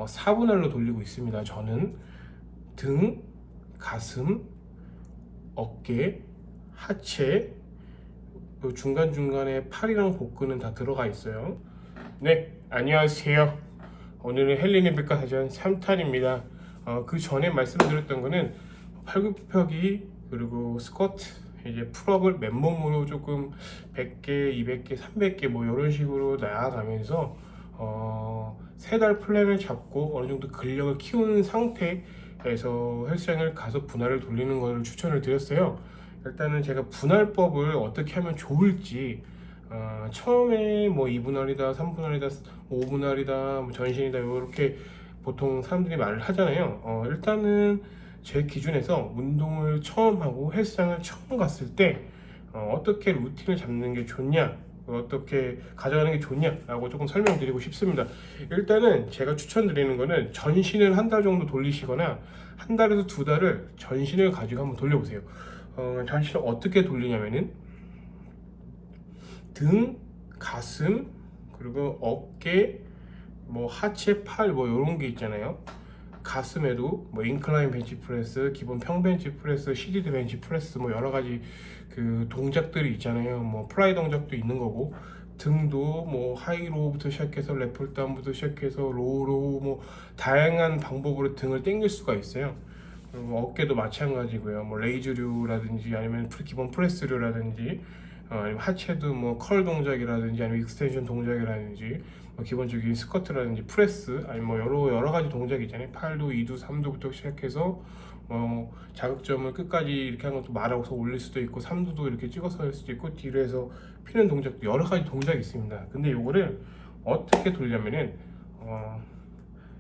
4분할로 돌리고 있습니다. 저는 등, 가슴, 어깨, 하체, 중간중간에 팔이랑 복근은 다 들어가 있어요. 네, 안녕하세요. 오늘은 헬린의 백과사전 3탄입니다. 그 전에 말씀드렸던 거는 팔굽혀펴기 그리고 스쿼트, 이제 풀업을 맨몸으로 조금 100개, 200개, 300개 뭐 이런 식으로 나아가면서 3달 플랜을 잡고 어느 정도 근력을 키우는 상태에서 헬스장을 가서 분할을 돌리는 것을 추천을 드렸어요. 일단은 제가 분할법을 어떻게 하면 좋을지, 처음에 뭐 2분할이다, 3분할이다, 5분할이다, 뭐 전신이다 이렇게 보통 사람들이 말을 하잖아요. 일단은 제 기준에서 운동을 처음 하고 헬스장을 처음 갔을 때 어떻게 루틴을 잡는 게 좋냐, 어떻게 가져가는 게 좋냐라고 조금 설명드리고 싶습니다. 일단은 제가 추천드리는 거는 전신을 한 달 정도 돌리시거나 한 달에서 2달을 전신을 가지고 한번 돌려보세요. 전신을 어떻게 돌리냐면은 등, 가슴, 그리고 어깨, 뭐 하체, 팔 뭐 이런 게 있잖아요. 가슴에도 뭐 인클라인 벤치 프레스, 기본 평 벤치 프레스, 시디드 벤치 프레스 뭐 여러 가지 그 동작들이 있잖아요. 뭐 플라이 동작도 있는 거고, 등도 뭐 하이로우부터 시작해서 레플다운부터 시작해서 로우로우 뭐 다양한 방법으로 등을 당길 수가 있어요. 그리고 어깨도 마찬가지고요. 뭐 레이즈류라든지 아니면 기본 프레스류라든지, 아니면 하체도 뭐 컬 동작이라든지 아니면 익스텐션 동작이라든지, 뭐 기본적인 스쿼트라든지 프레스, 아니면 뭐 여러 가지 동작이 있잖아요. 8도, 2도, 3도부터 시작해서 자극점을 끝까지 이렇게 한 것도 말아서 올릴 수도 있고, 3도도 이렇게 찍어서 할 수도 있고, 뒤로 해서 피는 동작도 여러 가지 동작이 있습니다. 근데 요거를 어떻게 돌려면은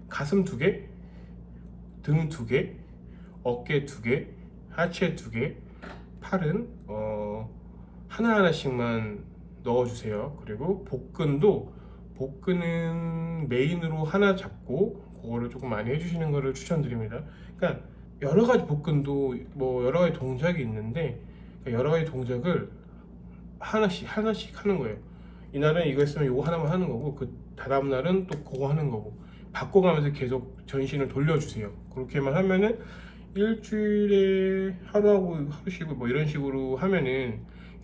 가슴 2개, 등 2개, 어깨 2개, 하체 2개, 팔은 하나하나씩만 넣어주세요. 그리고 복근은 메인으로 하나 잡고 그거를 조금 많이 해주시는 거를 추천드립니다. 그러니까 여러 가지 복근도 뭐 여러 가지 동작이 있는데, 여러 가지 동작을 하나씩 하는 거예요. 이날은 이거 했으면 이거 하나만 하는 거고, 그 다음 날은 또 그거 하는 거고, 바꿔가면서 계속 전신을 돌려주세요. 그렇게만 하면은 일주일에 하루하고 하루 쉬고 뭐 이런 식으로 하면은,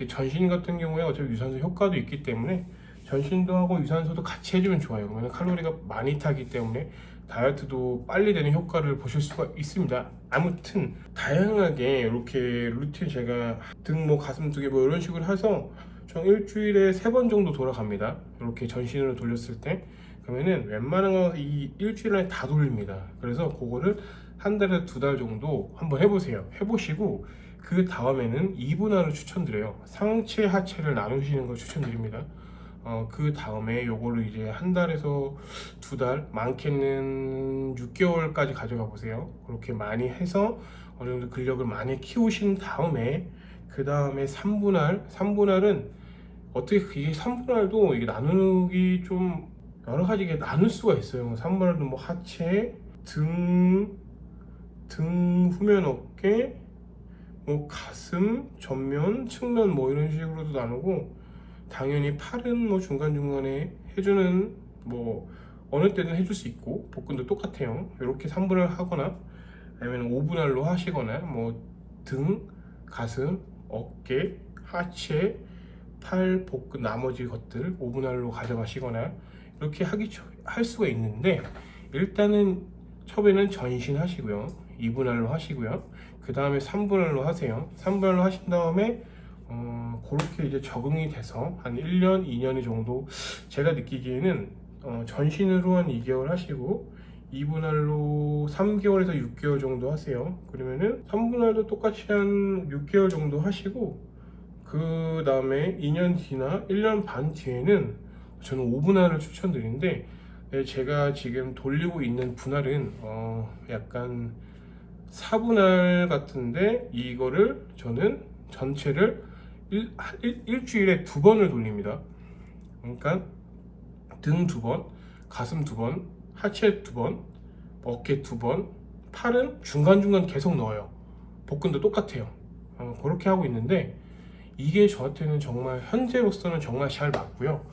전신 같은 경우에 어차피 유산소 효과도 있기 때문에 전신도 하고 유산소도 같이 해주면 좋아요. 그러면 칼로리가 많이 타기 때문에 다이어트도 빨리 되는 효과를 보실 수가 있습니다. 아무튼 다양하게 이렇게 루틴, 제가 등 뭐 가슴 2개 뭐 이런 식으로 해서 총 일주일에 3번 정도 돌아갑니다. 이렇게 전신으로 돌렸을 때. 그러면은 웬만한 거 이 일주일 안에 다 돌립니다. 그래서 그거를 한 달에서 2달 정도 한번 해보세요. 해보시고 그 다음에는 2분할을 추천드려요. 상체 하체를 나누시는 걸 추천드립니다. 그 다음에 요거를 이제 한 달에서 2달, 많게는 6개월까지 가져가 보세요. 그렇게 많이 해서 어느 정도 근력을 많이 키우신 다음에, 그 다음에 3분할은 어떻게, 이게 3분할도 이게 나누기 좀 여러 가지 게 나눌 수가 있어요. 3분할도 뭐 하체, 등 후면 어깨, 뭐 가슴, 전면, 측면 뭐 이런 식으로도 나누고, 당연히 팔은 뭐 중간중간에 해주는, 뭐 어느 때는 해줄 수 있고, 복근도 똑같아요. 이렇게 3분할 하거나 아니면 5분할로 하시거나, 뭐 등, 가슴, 어깨, 하체, 팔, 복근 나머지 것들 5분할로 가져가시거나 이렇게 할 수가 있는데, 일단은 처음에는 전신 하시고요, 2분할로 하시고요, 그 다음에 3분할로 하세요. 3분할로 하신 다음에 그렇게 이제 적응이 돼서 한 1년, 2년 정도, 제가 느끼기에는 전신으로 한 2개월 하시고 2분할로 3개월에서 6개월 정도 하세요. 그러면은 3분할도 똑같이 한 6개월 정도 하시고, 그 다음에 2년 뒤나 1년 반 뒤에는 저는 5분할을 추천드리는데, 제가 지금 돌리고 있는 분할은 약간 4분할 같은데, 이거를 저는 전체를 일주일에 2번을 돌립니다. 그러니까 등 2번, 가슴 2번, 하체 2번, 어깨 2번, 팔은 중간중간 계속 넣어요. 복근도 똑같아요. 그렇게 하고 있는데, 이게 저한테는 정말 현재로서는 정말 잘 맞고요.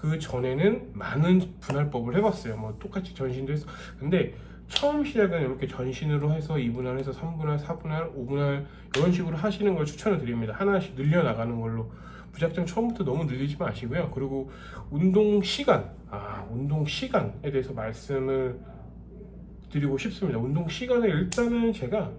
그 전에는 많은 분할법을 해봤어요. 뭐 똑같이 전신도 했어. 근데 처음 시작은 이렇게 전신으로 해서 2분할 해서 3분할, 4분할, 5분할 이런 식으로 하시는 걸 추천을 드립니다. 하나씩 늘려 나가는 걸로. 무작정 처음부터 너무 늘리지 마시고요. 그리고 운동 시간에 대해서 말씀을 드리고 싶습니다. 운동 시간에 일단은 제가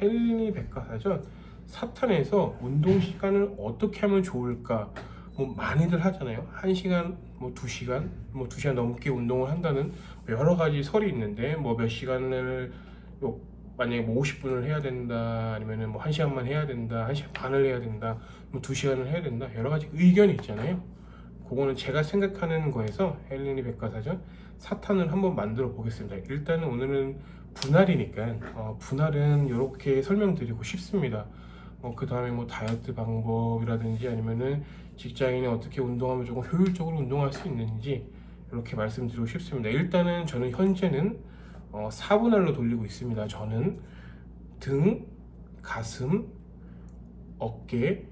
헬린이 백과사전 사탄에서 운동 시간을 어떻게 하면 좋을까, 뭐 많이들 하잖아요. 1시간, 뭐 2시간, 뭐 2시간 넘게 운동을 한다는 여러 가지 설이 있는데, 뭐 몇 시간을 만약에 뭐 50분을 해야 된다, 아니면은 뭐 1시간만 해야 된다, 1시간 반을 해야 된다, 뭐 2시간을 해야 된다, 여러 가지 의견이 있잖아요. 그거는 제가 생각하는 거에서 헬린이 백과사전 사탄을 한번 만들어 보겠습니다. 일단은 오늘은 분할이니까 분할은 이렇게 설명드리고 싶습니다. 그 다음에 뭐 다이어트 방법이라든지 아니면은 직장인이 어떻게 운동하면 조금 효율적으로 운동할 수 있는지 이렇게 말씀드리고 싶습니다. 일단은 저는 현재는 4분할로 돌리고 있습니다. 저는 등, 가슴, 어깨,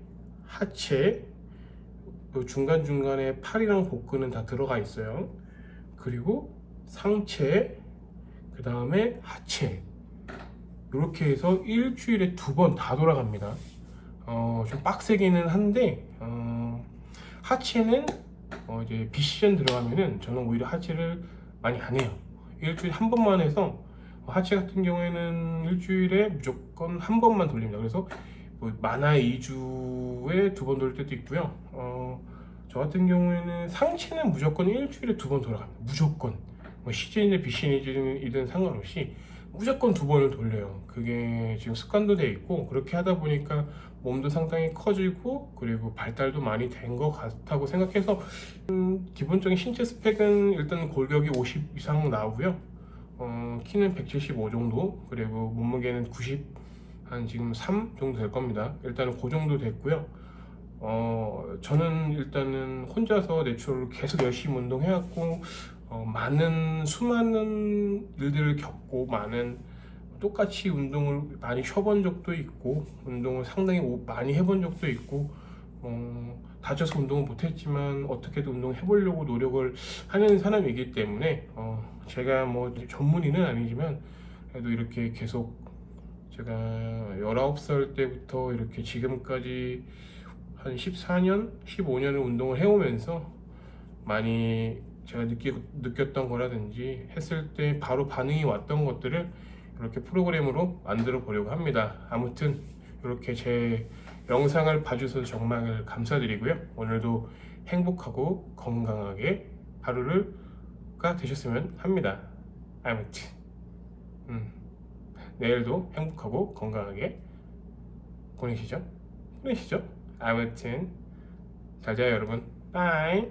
하체, 중간중간에 팔이랑 복근은 다 들어가 있어요. 그리고 상체, 그 다음에 하체, 이렇게 해서 일주일에 2번 다 돌아갑니다. 좀 빡세기는 한데 하체는 이제 비시즌 들어가면은 저는 오히려 하체를 많이 안 해요. 일주일에 한 번만 해서, 하체 같은 경우에는 일주일에 무조건 한 번만 돌립니다. 그래서 뭐 만화 2주에 2번 돌릴 때도 있고요. 저 같은 경우에는 상체는 무조건 일주일에 2번 돌아갑니다. 무조건. 뭐 시즌이든 비시즌이든 상관없이 무조건 2번을 돌려요. 그게 지금 습관도 돼 있고, 그렇게 하다 보니까 몸도 상당히 커지고, 그리고 발달도 많이 된 것 같다고 생각해서 기본적인 신체 스펙은 일단 골격이 50 이상 나오고요. 키는 175 정도, 그리고 몸무게는 90, 한 지금 3 정도 될 겁니다. 일단은 그 정도 됐고요. 저는 일단은 혼자서 내추럴로 계속 열심히 운동해왔고, 수많은 일들을 겪고, 똑같이 운동을 많이 쉬어본 적도 있고, 운동을 상당히 많이 해본 적도 있고, 다쳐서 운동을 못했지만 어떻게든 운동해보려고 노력을 하는 사람이기 때문에, 제가 뭐 전문의는 아니지만 그래도 이렇게 계속 제가 19살 때부터 이렇게 지금까지 한 14년, 15년을 운동을 해오면서 많이 제가 느꼈던 거라든지 했을 때 바로 반응이 왔던 것들을 이렇게 프로그램으로 만들어 보려고 합니다. 아무튼 이렇게 제 영상을 봐주셔서 정말 감사드리고요. 오늘도 행복하고 건강하게 하루가 되셨으면 합니다. 아무튼 내일도 행복하고 건강하게 보내시죠. 아무튼 잘 자요 여러분. 빠이.